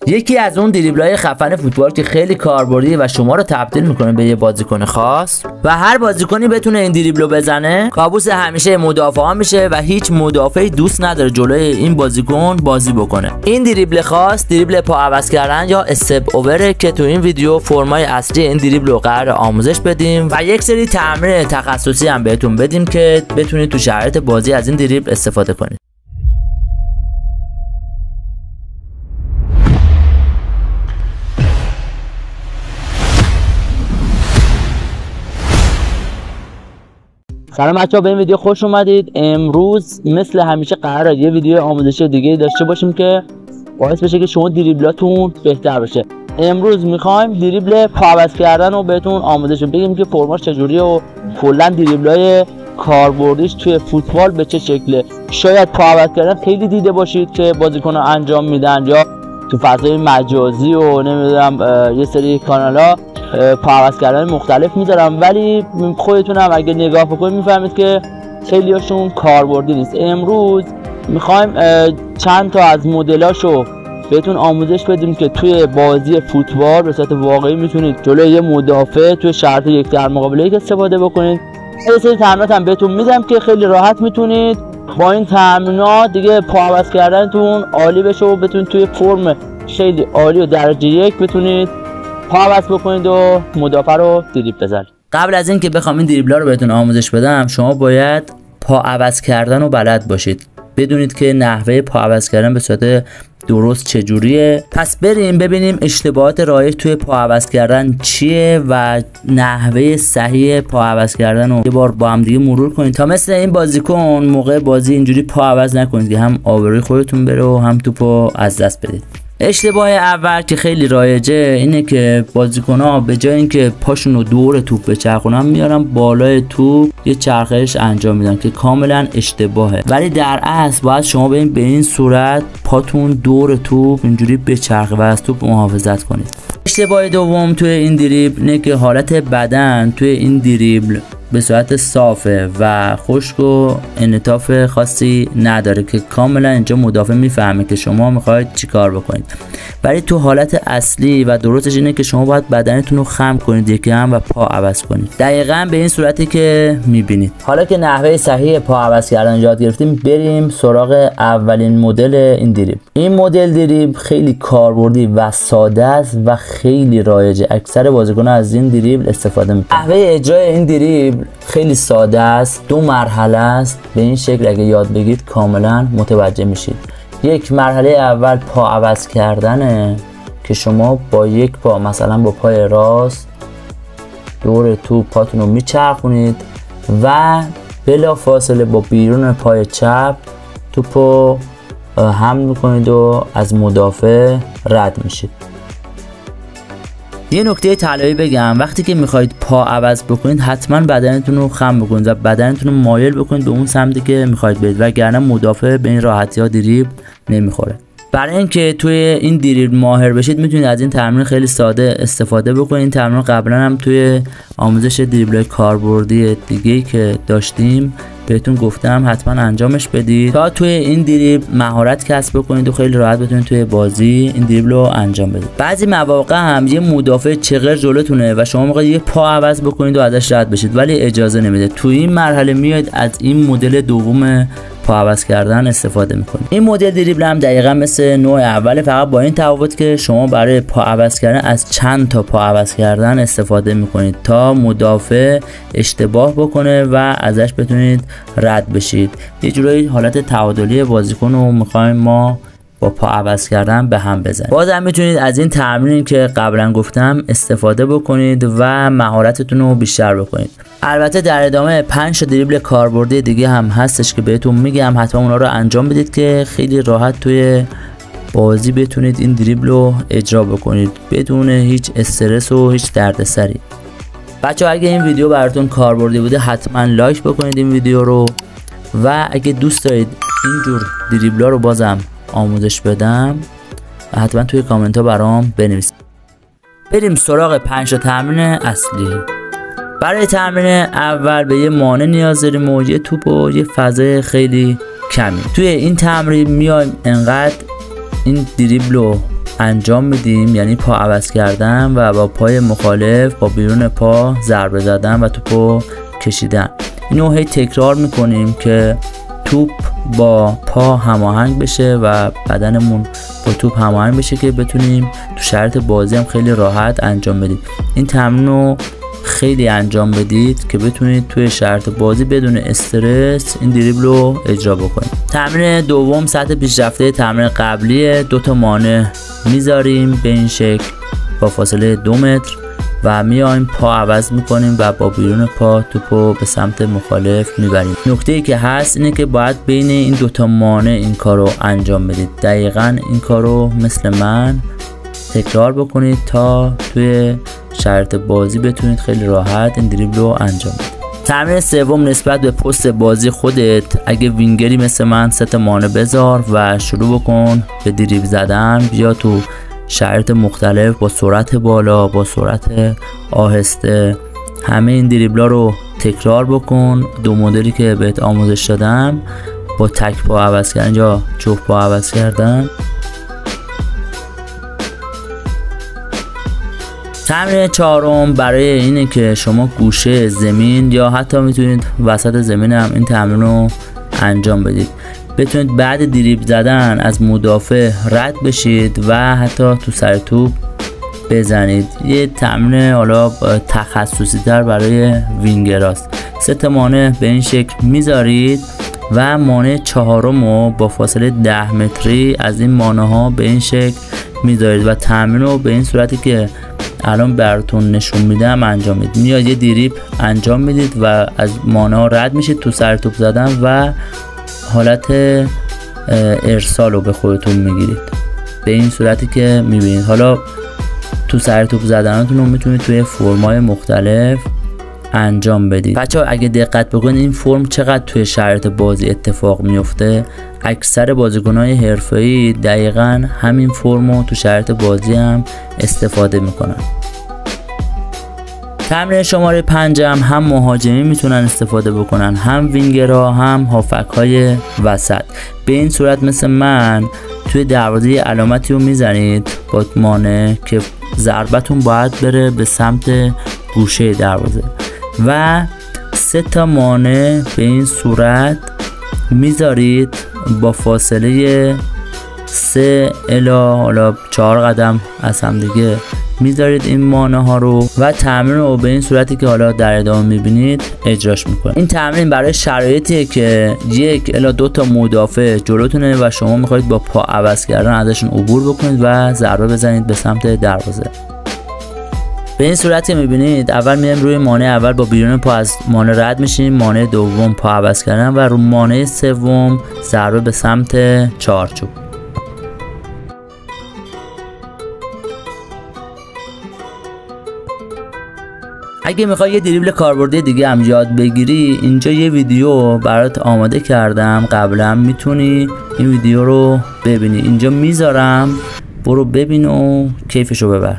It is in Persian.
یکی از اون دریبل‌های خفن فوتبال که خیلی کاربردی و شما رو تبدیل میکنه به یه بازیکن خاص و هر بازیکنی بتونه این دریبلو بزنه کابوس همیشه مدافعا میشه و هیچ مدافعی دوست نداره جلوی این بازیکن بازی بکنه. این دریبل خاص دریبل پا عوض کردن یا استپ اووره که تو این ویدیو فرمای اصلی این دریبل قرار آموزش بدیم و یک سری تمرین تخصصی هم بهتون بدیم که بتونید تو شرایط بازی از این دریبل استفاده کنید. سلام بچه‌ها، به این ویدیو خوش اومدید. امروز مثل همیشه قراره یه ویدیو آموزشی دیگه داشته باشیم که باعث بشه که شما دریبلاتون بهتر بشه. امروز میخوایم دریبل پا عوض کردن رو بهتون آموزش بگیم که فرماش چجوریه و کلا دریبلای کاربردیش توی فوتبال به چه شکله. شاید پا عوض کردن خیلی دیده باشید که بازیکن‌ها انجام میدن یا تو فضای مجازی و نمیدونم یه سری کانال‌ها پا عوض کردن مختلف میذارم، ولی خودتون هم اگه نگاه بکنید میفهمید که خیلی هاشون کاربردی نیست. امروز میخوایم چند تا از مدلاشو بهتون آموزش بدیم که توی بازی فوتبال به صورت واقعی میتونید جلوی یه مدافع توی شرط یک در مقابل یک استفاده بکنید. یه سری تمرینات هم بهتون میدم که خیلی راحت میتونید با این تمرینات دیگه پا عوض کردنتون عالی بشه و بتونید توی فرم خیلی عالی و درجه یک بتونید پا عوض بکنید و مدافع رو دریبل بزنید. قبل از اینکه بخوام این دریبلا رو بهتون آموزش بدم، شما باید پا عوض کردن رو بلد باشید، بدونید که نحوه پا عوض کردن به صورت درست چجوریه. پس بریم ببینیم اشتباهات رایج توی پا عوض کردن چیه و نحوه صحیح پا عوض کردن رو یه بار با هم دیگه مرور کنید تا مثل این بازیکن موقع بازی اینجوری پا عوض نکنید که هم آبروی خودتون بره و هم توپو از دست بدید. اشتباه اول که خیلی رایجه اینه که بازیکن‌ها به جای اینکه پاشون رو دور توپ بچرخونن میارن بالای توپ یه چرخش انجام میدن که کاملا اشتباهه، ولی در اصل باید شما به این صورت پاتون دور توپ اینجوری بچرخه و از توپ محافظت کنید. اشتباه دوم توی این دریبل اینه که حالت بدن توی این دریبل به صورت صافه و خشک و انعطاف خاصی نداره که کاملا اینجا مدافع میفهمه که شما میخواید چی کار بکنید، ولی تو حالت اصلی و درستش اینه که شما باید بدنتون رو خم کنید یکی هم و پا عوض کنید دقیقا به این صورتی که میبینید. حالا که نحوه صحیح پا عوض کردن یاد گرفتیم، بریم سراغ اولین مدل این دریبل. این مدل دریبل خیلی کاربردی و ساده است و خیلی رایجه، اکثر بازیکن‌ها از این دریبل استفاده میکنن. نحوه اجرای این دریبل خیلی ساده است، 2 مرحله است. به این شکل اگه یاد بگیرید کاملا متوجه میشید. یک مرحله اول پا عوض کردنه که شما با یک پا مثلا با پای راست دور توپ پاتون رو میچرخونید و بلا فاصله با بیرون پای چپ توپو حمل میکنید و از مدافع رد میشید. یه نکته طلایی بگم، وقتی که میخواید پا عوض بکنید حتما بدنتون رو خم بکنید و بدنتون رو مایل بکنید به اون سمتی که میخواید برید، وگرنه مدافع به این راحتی ها دریبل نمیخوره. برای اینکه توی این دریبل ماهر بشید میتونید از این تمرین خیلی ساده استفاده بکنید. این تمرین قبلا هم توی آموزش دریبل کاربردی دیگه‌ای که داشتیم بهتون گفتم حتما انجامش بدید تا توی این دریبل مهارت کسب بکنید و خیلی راحت بتونید توی بازی این دریبل رو انجام بدید. بعضی مواقع هم یه مدافع چغر جلوتونه و شما میخواید یه پا عوض بکنید و ازش رد بشید ولی اجازه نمیده. توی این مرحله میاد از این مدل دوم پا عوض کردن استفاده میکنید. این مدل دریبل هم دقیقا مثل نوع اول، فقط با این تفاوت که شما برای پا عوض کردن از چند تا پا عوض کردن استفاده میکنید تا مدافع اشتباه بکنه و ازش بتونید رد بشید. یه جورایی حالت تعادلی بازیکن رو میخوایم ما با پا عوض کردن به هم بزنید. بازم میتونید از این تمرین که قبلا گفتم استفاده بکنید و مهارتتون رو بیشتر بکنید. البته در ادامه 5 تا دریبل کاربردی دیگه هم هستش که بهتون میگم، حتما اونا رو انجام بدید که خیلی راحت توی بازی بتونید این دریبل رو اجرا بکنید بدون هیچ استرس و هیچ دردسری. بچه‌ها اگه این ویدیو براتون کاربردی بوده حتما لایک بکنید این ویدیو رو و اگه دوست دارید اینجور دریبلا رو بازم آموزش بدم حتما توی کامنت ها برام بنویسید. بریم سراغ 5 تا تمرین اصلی. برای تمرین اول به یه مانع نیاز داریم و یه توپ و یه فضای خیلی کمی. توی این تمرین میایم انقدر این دریبل رو انجام میدیم، یعنی پا عوض کردن و با پای مخالف با بیرون پا ضربه زدن و توپو کشیدن. اینو هی تکرار میکنیم که توپ با پا هماهنگ بشه و بدنمون با توپ هماهنگ بشه که بتونیم تو شرایط بازی هم خیلی راحت انجام بدیم. این تمرین رو خیلی انجام بدید که بتونید توی شرایط بازی بدون استرس این دریبل رو اجرا بکنید. تمرین دوم سطح پیشرفته تمرین قبلیه. 2 تا مانع میذاریم به این شکل با فاصله 2 متر و میایم پا عوض میکنیم و با بیرون پا توپو به سمت مخالف میبریم. نکته ای که هست اینه که باید بین این 2 تا مانع این کارو انجام بدید. دقیقاً این کارو مثل من تکرار بکنید تا توی شرط بازی بتونید خیلی راحت این دریبل رو انجام بدید. تمرین سوم نسبت به پست بازی خودت. اگه وینگری مثل من 3 تا مانع بذار و شروع بکن به دریبل زدن. بیا تو شرایط مختلف با سرعت بالا، با سرعت آهسته، همه این دریبلا رو تکرار بکن. 2 مدلی که بهت آموزش دادم با تک پا عوض کردن یا جفت پا عوض کردن. تمرین 4 برای اینه که شما گوشه زمین یا حتی میتونید وسط زمین هم این تمرین رو انجام بدید. بتونید بعد دریبل زدن از مدافع رد بشید و حتی تو سر توپ بزنید. یه تمرین حالا تخصصی تر برای وینگراست. 3 تا مانع به این شکل میذارید و مانع 4 رو با فاصله 10 متری از این مانع ها به این شکل میذارید و تمرین رو به این صورتی که الان براتون نشون میدم انجام میدید. میاد یه دریبل انجام میدید و از مانع ها رد میشید تو سر توپ زدن و حالت ارسال رو به خودتون میگیرید به این صورتی که میبینید. حالا تو سر توپ زدناتون رو میتونید توی فرمای مختلف انجام بدید. بچه‌ها اگه دقت بکنید این فرم چقدر توی شرایط بازی اتفاق میفته. اکثر بازیکن‌های حرفه‌ای دقیقاً همین فرم رو تو شرایط بازی هم استفاده میکنن. تمرین شماره 5 هم مهاجمی میتونن استفاده بکنن، هم وینگرها هم هافک‌های وسط. به این صورت مثل من توی دروازه علامتی رو میزنید با مانع که ضربتون باید بره به سمت گوشه دروازه و 3 تا مانع به این صورت میذارید با فاصله 3 الی 4 قدم از هم دیگه میذارید این مانع ها رو و تمرین رو به این صورتی که حالا در ادامه میبینید اجراش میکنید. این تمرین برای شرایطیه که 1 الی 2 تا مدافع جلوتونه و شما میخواید با پا عوض کردن ازشون عبور بکنید و ضربه بزنید به سمت دروازه. به این صورتی میبینید اول میایم روی مانع اول با بیرون پا از مانع رد میشیم، مانع دوم پا عوض کردن و رو مانع سوم ضربه به سمت چارچوب. اگه میخوای یه دریبل کاربردی دیگه هم یاد بگیری اینجا یه ویدیو برات آماده کردم قبلا، میتونی این ویدیو رو ببینی. اینجا میذارم، برو ببین و کیفشو ببر.